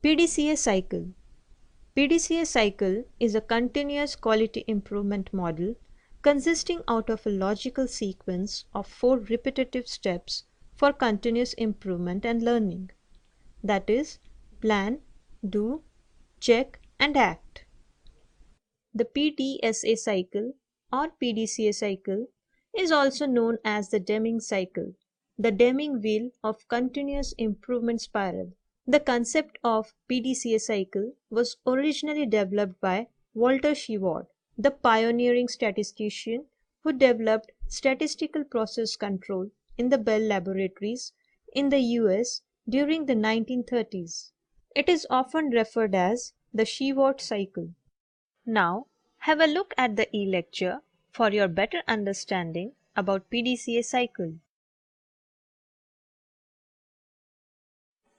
PDCA Cycle. PDCA Cycle is a continuous quality improvement model consisting out of a logical sequence of 4 repetitive steps for continuous improvement and learning. That is, plan, do, check, and act. The PDCA cycle or PDCA cycle is also known as the Deming cycle, the Deming wheel of continuous improvement spiral. The concept of PDCA cycle was originally developed by Walter Sheward, the pioneering statistician who developed statistical process control in the Bell Laboratories in the US during the 1930s. It is often referred as the Sheward cycle. Now, have a look at the e-lecture for your better understanding about PDCA cycle.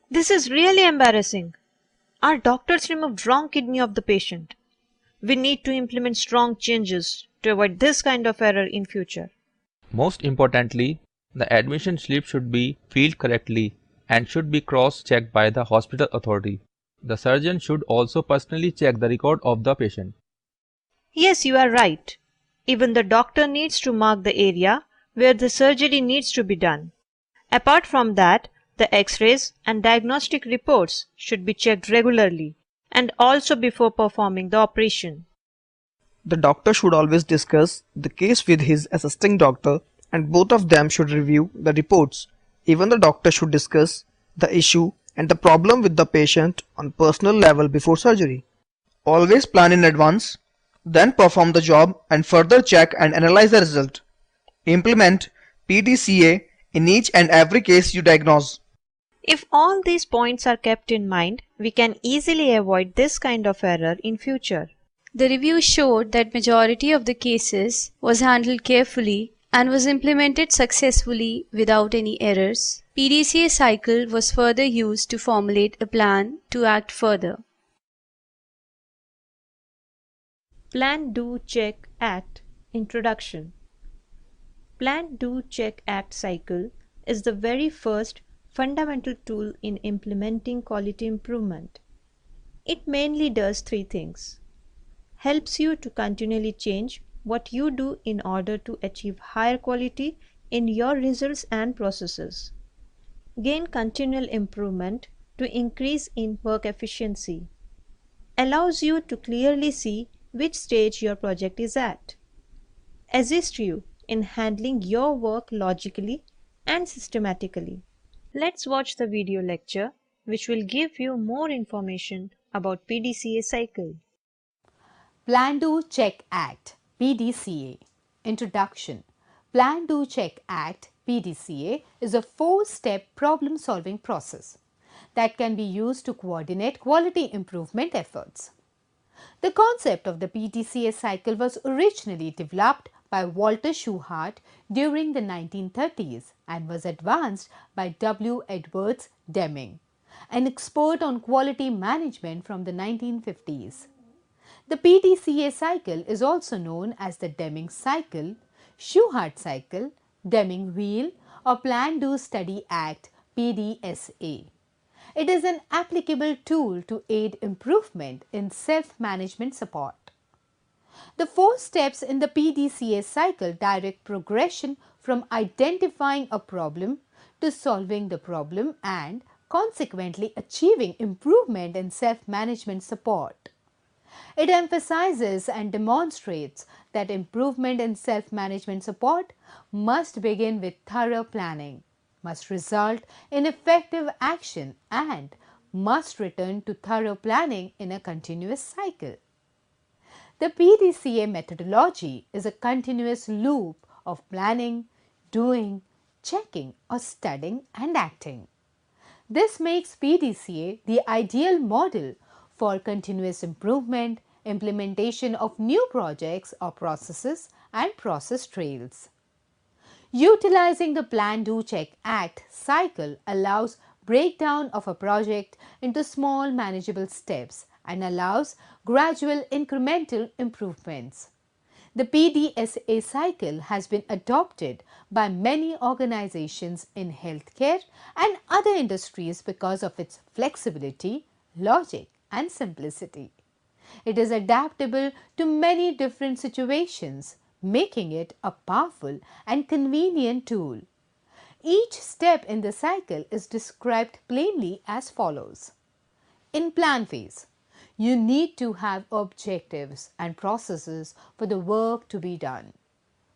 This is really embarrassing. Our doctors removed wrong kidney of the patient. We need to implement strong changes to avoid this kind of error in future. Most importantly, the admission slip should be filled correctly and should be cross-checked by the hospital authority. The surgeon should also personally check the record of the patient. Yes, you are right. Even the doctor needs to mark the area where the surgery needs to be done. Apart from that, the X-rays and diagnostic reports should be checked regularly and also before performing the operation. The doctor should always discuss the case with his assisting doctor and both of them should review the reports. Even the doctor should discuss the issue and the problem with the patient on personal level before surgery. Always plan in advance, then perform the job and further check and analyze the result. Implement PDCA in each and every case you diagnose. If all these points are kept in mind, we can easily avoid this kind of error in future. The review showed that majority of the cases was handled carefully and was implemented successfully without any errors. PDCA cycle was further used to formulate a plan to act further. Plan, do, check, act. Introduction. Plan, do, check, act cycle is the very first fundamental tool in implementing quality improvement. It mainly does 3 things. Helps you to continually change what you do in order to achieve higher quality in your results and processes. Gain continual improvement to increase in work efficiency. Allows you to clearly see which stage your project is at. Assist you in handling your work logically and systematically. Let's watch the video lecture which will give you more information about PDCA cycle. Plan, Do, Check, Act (PDCA). Introduction. Plan, Do, Check, Act (PDCA) is a 4-step problem-solving process that can be used to coordinate quality improvement efforts. The concept of the PDCA cycle was originally developed by Walter Shewhart during the 1930s and was advanced by W. Edwards Deming, an expert on quality management from the 1950s. The PDCA cycle is also known as the Deming cycle, Shewhart cycle, Deming wheel, or Plan, Do, Study, Act (PDSA). It is an applicable tool to aid improvement in self-management support. The 4 steps in the PDCA cycle direct progression from identifying a problem to solving the problem and consequently achieving improvement in self-management support. It emphasizes and demonstrates that improvement in self-management support must begin with thorough planning, must result in effective action and must return to thorough planning in a continuous cycle. The PDCA methodology is a continuous loop of planning, doing, checking or studying and acting. This makes PDCA the ideal model for continuous improvement, implementation of new projects or processes and process trails. Utilizing the Plan, Do, Check, Act cycle allows breakdown of a project into small manageable steps and allows gradual incremental improvements. The PDCA cycle has been adopted by many organizations in healthcare and other industries because of its flexibility, logic, and simplicity. It is adaptable to many different situations, making it a powerful and convenient tool. Each step in the cycle is described plainly as follows. In plan phase, you need to have objectives and processes for the work to be done.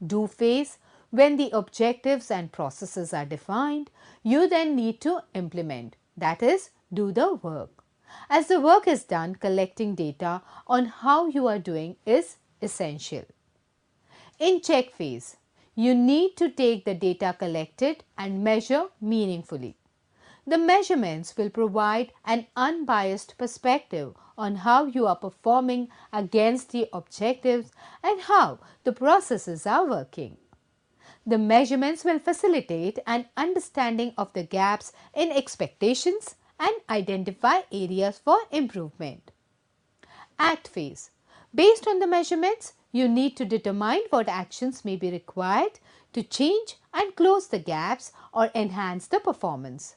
Do phase, when the objectives and processes are defined, you then need to implement, that is, do the work. As the work is done, collecting data on how you are doing is essential. In check phase, you need to take the data collected and measure meaningfully. The measurements will provide an unbiased perspective on how you are performing against the objectives and how the processes are working. The measurements will facilitate an understanding of the gaps in expectations and identify areas for improvement. Act phase. Based on the measurements, you need to determine what actions may be required to change and close the gaps or enhance the performance.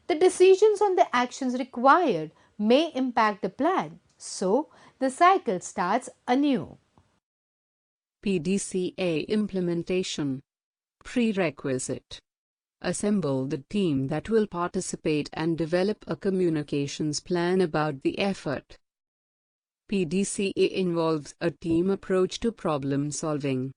The decisions on the actions required may impact the plan, so the cycle starts anew. PDCA Implementation. Prerequisite. Assemble the team that will participate and develop a communications plan about the effort. PDCA involves a team approach to problem solving.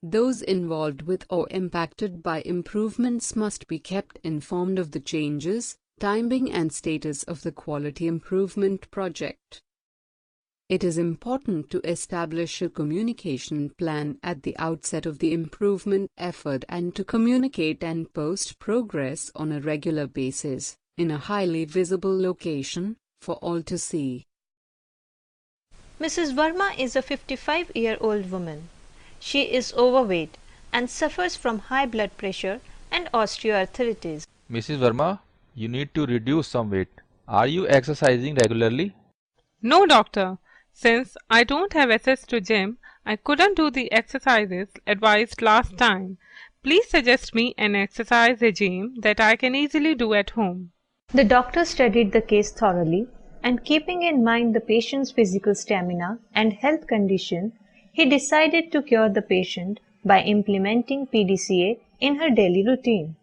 Those involved with or impacted by improvements must be kept informed of the changes, timing and status of the quality improvement project. It is important to establish a communication plan at the outset of the improvement effort and to communicate and post progress on a regular basis, in a highly visible location, for all to see. Mrs. Verma is a 55-year-old woman. She is overweight and suffers from high blood pressure and osteoarthritis. Mrs. Verma, you need to reduce some weight. Are you exercising regularly? No, doctor. Since I don't have access to gym, I couldn't do the exercises advised last time. Please suggest me an exercise regime that I can easily do at home. The doctor studied the case thoroughly, and keeping in mind the patient's physical stamina and health condition, he decided to cure the patient by implementing PDCA in her daily routine.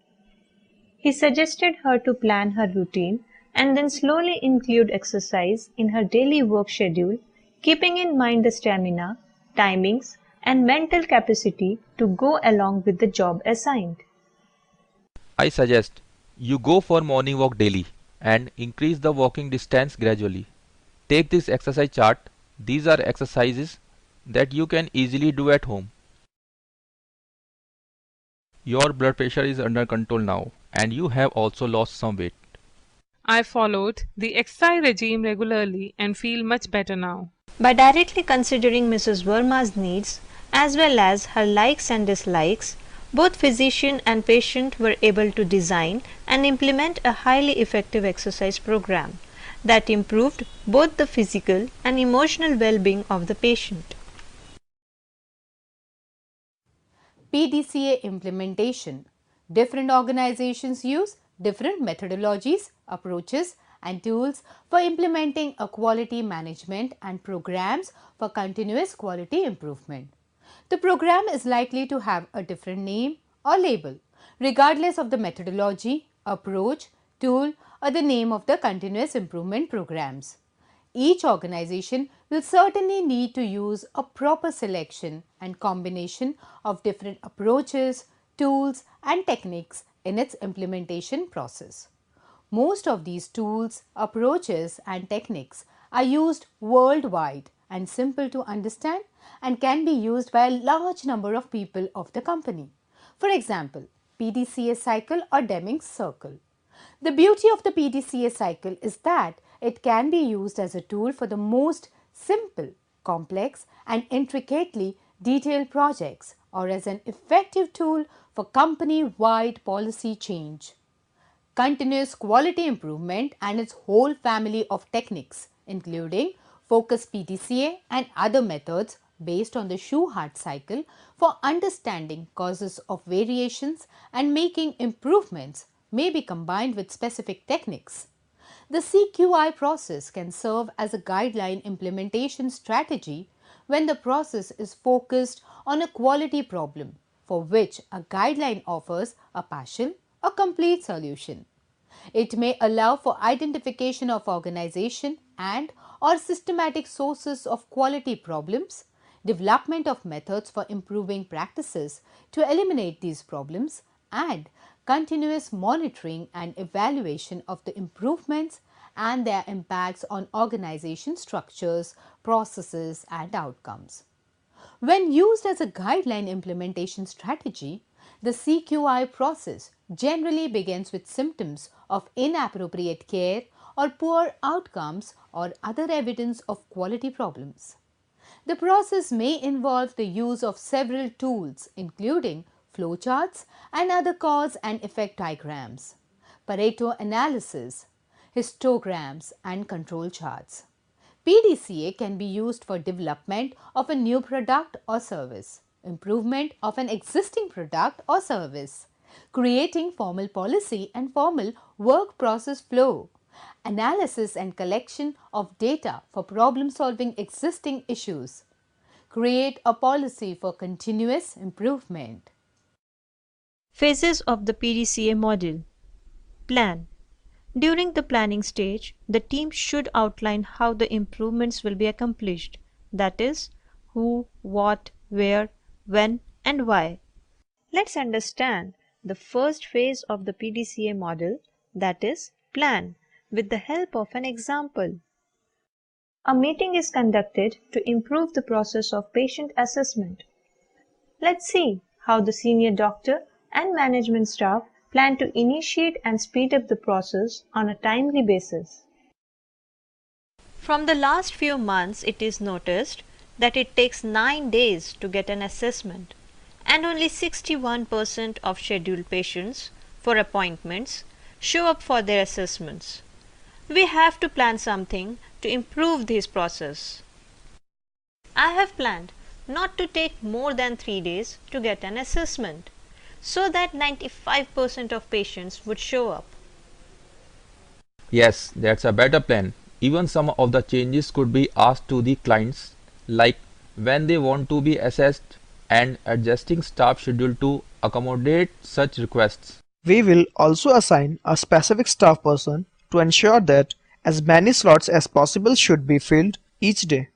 He suggested her to plan her routine and then slowly include exercise in her daily work schedule, keeping in mind the stamina, timings, and mental capacity to go along with the job assigned. I suggest you go for morning walk daily and increase the walking distance gradually. Take this exercise chart. These are exercises that you can easily do at home. Your blood pressure is under control now and you have also lost some weight. I followed the exercise regime regularly and feel much better now. By directly considering Mrs. Verma's needs as well as her likes and dislikes, both physician and patient were able to design and implement a highly effective exercise program that improved both the physical and emotional well-being of the patient. PDCA implementation. Different organizations use different methodologies, approaches, and tools for implementing a quality management and programs for continuous quality improvement. The program is likely to have a different name or label, regardless of the methodology, approach, tool, or the name of the continuous improvement programs. Each organization will certainly need to use a proper selection and combination of different approaches, tools, and techniques in its implementation process. Most of these tools, approaches, and techniques are used worldwide and simple to understand and can be used by a large number of people of the company. For example, PDCA Cycle or Deming's Circle. The beauty of the PDCA Cycle is that it can be used as a tool for the most simple, complex, and intricately detailed projects or as an effective tool for company-wide policy change. Continuous quality improvement and its whole family of techniques, including focus PDCA and other methods based on the Shoe-Hart cycle for understanding causes of variations and making improvements, may be combined with specific techniques. The CQI process can serve as a guideline implementation strategy when the process is focused on a quality problem for which a guideline offers a partial or complete solution. It may allow for identification of organization and or systematic sources of quality problems, development of methods for improving practices to eliminate these problems, and continuous monitoring and evaluation of the improvements and their impacts on organization structures, processes, and outcomes. When used as a guideline implementation strategy, the CQI process generally begins with symptoms of inappropriate care or poor outcomes or other evidence of quality problems. The process may involve the use of several tools including flowcharts and other cause and effect diagrams, Pareto analysis, histograms, and control charts. PDCA can be used for development of a new product or service, improvement of an existing product or service, creating formal policy and formal work process flow, analysis and collection of data for problem solving existing issues, create a policy for continuous improvement. Phases of the PDCA model. Plan. During the planning stage, the team should outline how the improvements will be accomplished, that is, who, what, where, when, and why. Let's understand the first phase of the PDCA model, that is, plan, with the help of an example. A meeting is conducted to improve the process of patient assessment. Let's see how the senior doctor and management staff plan to initiate and speed up the process on a timely basis. From the last few months, it is noticed that it takes 9 days to get an assessment, and only 61% of scheduled patients for appointments show up for their assessments. We have to plan something to improve this process. I have planned not to take more than 3 days to get an assessment, so that 95% of patients would show up. Yes, that's a better plan. Even some of the changes could be asked to the clients, like when they want to be assessed and adjusting staff schedule to accommodate such requests. We will also assign a specific staff person to ensure that as many slots as possible should be filled each day.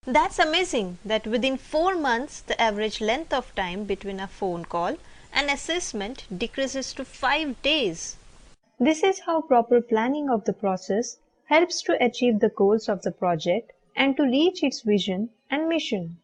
That's amazing that within 4 months the average length of time between a phone call and assessment decreases to 5 days. This is how proper planning of the process helps to achieve the goals of the project and to reach its vision and mission.